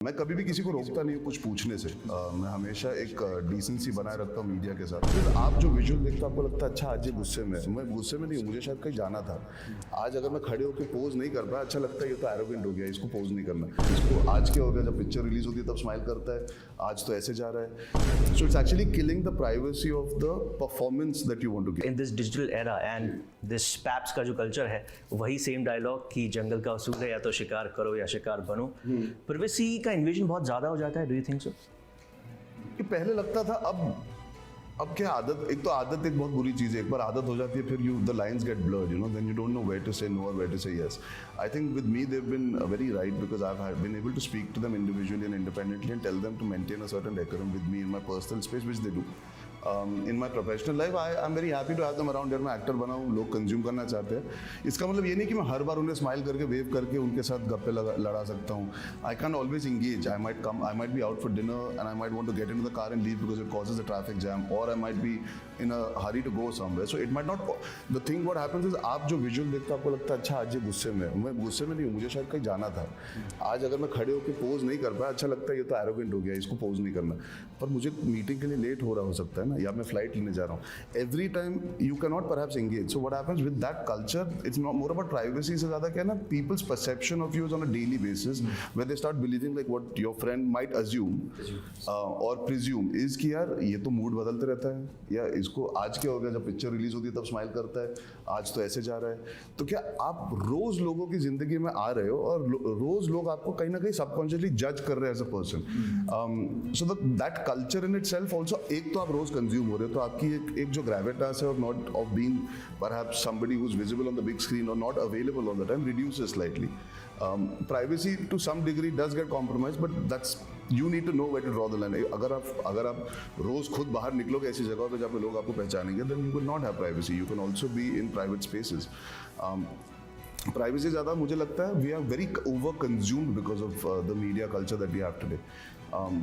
मैं कभी भी किसी को रोकता नहीं हूँ कुछ पूछने से। मैं हमेशा एक डिसेंसी बनाए रखता हूँ मीडिया के साथ। फिर आप जो विजुअल देखते हो आपको लगता है अच्छा आज ये गुस्से में है। मैं गुस्से में नहीं हूँ, मुझे शायद कहीं जाना था। आज अगर मैं खड़े होकर पोज नहीं कर पाया, अच्छा लगता है ये तो एरोगेंट हो गया, इसको पोज नहीं करना। इसको आज क्या हो गया, जब पिक्चर रिलीज होती है तब स्माइल करता है, आज तो ऐसे जा रहा है। So it's actually killing the privacy of the performance that you want to give in this digital era and this paps का जो कल्चर है, वही सेम डायलॉग कि जंगल का असूल है या तो शिकार करो या शिकार बनो। प्राइवेसी का इन्वेजन बहुत ज्यादा हो जाता है। Do you think so? कि पहले लगता था, अब क्या आदत, एक तो आदत एक बहुत बुरी चीज़ है। एक बार आदत हो जाती है फिर the lines get blurred, then you don't know where to say no और where to say yes. I think with me they've been very right because I've been able to speak to them individually and independently and tell them to maintain a certain decorum with me in my personal space, which they do. In my professional life, I'm very happy to have them around. यार मैं actor बना हूँ, लोग consume करना चाहते हैं। इसका मतलब ये नहीं कि मैं हर बार उन्हें स्माइल करके वेव करके उनके साथ गप्पे लड़ा सकता हूँ। I can always engage. I might be out for dinner and I might want to get into the car and leave because it causes a traffic jam, और I might be in a hurry to go somewhere. So it might not, the thing what happens is आप जो visual देखते हो आपको लगता है अच्छा आज ये गुस्से में है। मैं गुस्से में नहीं हूँ, मुझे शायद कहीं जाना था। आज अगर मैं खड़े होकर पोज नहीं कर पाया, अच्छा लगता है ये तो एरोगेंट हो गया, इसको पोज नहीं करना। पर मुझे मीटिंग के लिए लेट हो रहा हो सकता है ना, या मैं फ्लाइट जा रहा हूं। Every time you can not perhaps engage. So what happens with that culture, it's not more about privacy से ज्यादा क्या है ना, peoples perception of you is on a daily basis, where they start believing like what your friend might assume और presume is कि यार ये तो मूड बदलते रहता है, या इसको आज क्या हो गया, जब पिक्चर रिलीज होती है तब स्माइल करता है, आज तो ऐसे जा रहा है। तो क्या आप रोज लोगों की जिंदगी में आ रहे हो और रोज लोग आपको कहीं ना कहीं सबकॉन्शियसली जज कर रहे हैं as a person. So that culture in itself also, एक तो आप रोज कंज्यूम हो रहे हो, तो आपकी एक जो ग्रेविटास है और not of being perhaps somebody who is visible on the big screen और not available on the time reduces slightly. Privacy to some degree does get compromised, but that's, you need to know where to draw the line. अगर आप रोज खुद बाहर निकलोगे ऐसी जगहों पे जहाँ पे लोग आपको पहचानेंगे, then you will not have privacy. You can also be in private spaces. Privacy ज़्यादा मुझे लगता है we are very over consumed because of the media culture that we have today,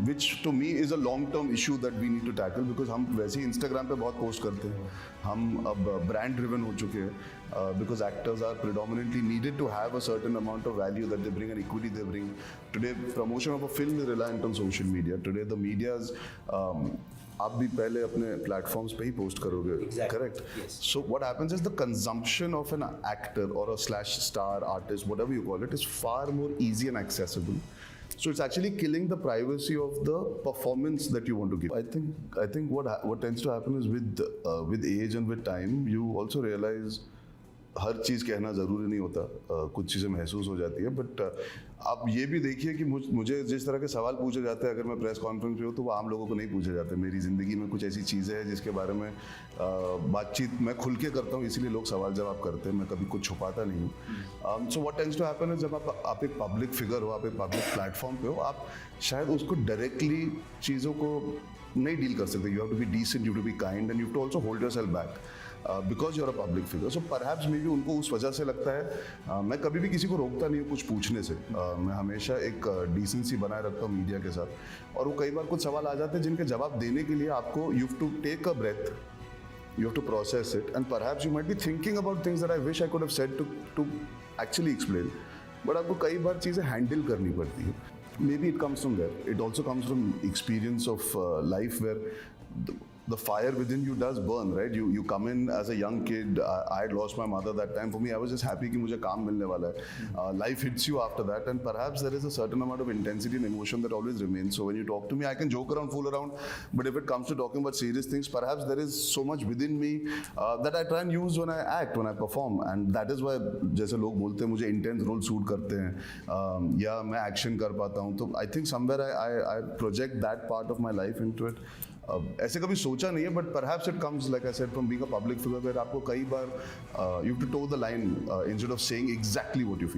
which to me is a long term issue that we need to tackle, because हम वैसे ही Instagram पे बहुत post करते हैं। हम अब ब्रांड ड्रिवन हो चुके हैं because actors are predominantly needed to have a certain amount of value that they bring and equity they bring. Today promotion of a film is reliant on social media. Today the medias, आप भी पहले अपने platforms पे ही post करोगे, correct? So what happens is the consumption of an actor और a slash star artist, whatever you call it, is far more easy and accessible. So it's actually killing the privacy of the performance that you want to give. I think what tends to happen is with age and with time, you also realize हर चीज़ कहना ज़रूरी नहीं होता, कुछ चीज़ें महसूस हो जाती है। बट आप ये भी देखिए कि मुझे जिस तरह के सवाल पूछे जाते हैं अगर मैं प्रेस कॉन्फ्रेंस पे हूँ, तो वो आम लोगों को नहीं पूछे जाते। मेरी ज़िंदगी में कुछ ऐसी चीज़ें हैं जिसके बारे में बातचीत मैं खुल के करता हूँ, इसीलिए लोग सवाल जवाब करते हैं, मैं कभी कुछ छुपाता नहीं हूँ। So what tends to happen है, जब आप एक पब्लिक फिगर हो, आप एक पब्लिक प्लेटफॉर्म पे हो, आप शायद उसको डायरेक्टली चीज़ों को नहीं डील कर सकते। You have to be decent, you have to be kind and you have to also hold yourself back because you are a public figure. So perhaps maybe उनको उस वजह से लगता है। मैं कभी भी किसी को रोकता नहीं हूँ कुछ पूछने से। मैं हमेशा एक डिसेंसी बनाए रखता हूँ मीडिया के साथ, और वो कई बार कुछ सवाल आ जाते हैं जिनके जवाब देने के लिए आपको you have to take a breath, you have to process it, and perhaps you might be thinking about things that I wish I could have said to actually explain, but आपको कई बार चीज़ें हैंडल करनी पड़ती है। Maybe it comes from there. It also comes from experience of life where the fire within you does burn, right? You come in as a young kid. I had lost my mother that time. For me, I was just happy कि मुझे काम मिलने वाला है. Life hits you after that, and perhaps there is a certain amount of intensity and emotion that always remains. So when you talk to me, I can joke around, fool around, but if it comes to talking about serious things, perhaps there is so much within me that I try and use when I act, when I perform, and that is why जैसे लोग बोलते हैं मुझे intense role suit करते हैं या मैं action कर पाता हूँ, तो I think somewhere I project that part of my life into it. ऐसे कभी सोचा नहीं है, but perhaps it comes like I said from being a public figure, where आपको कई बार you have to toe the line instead of saying exactly what you feel.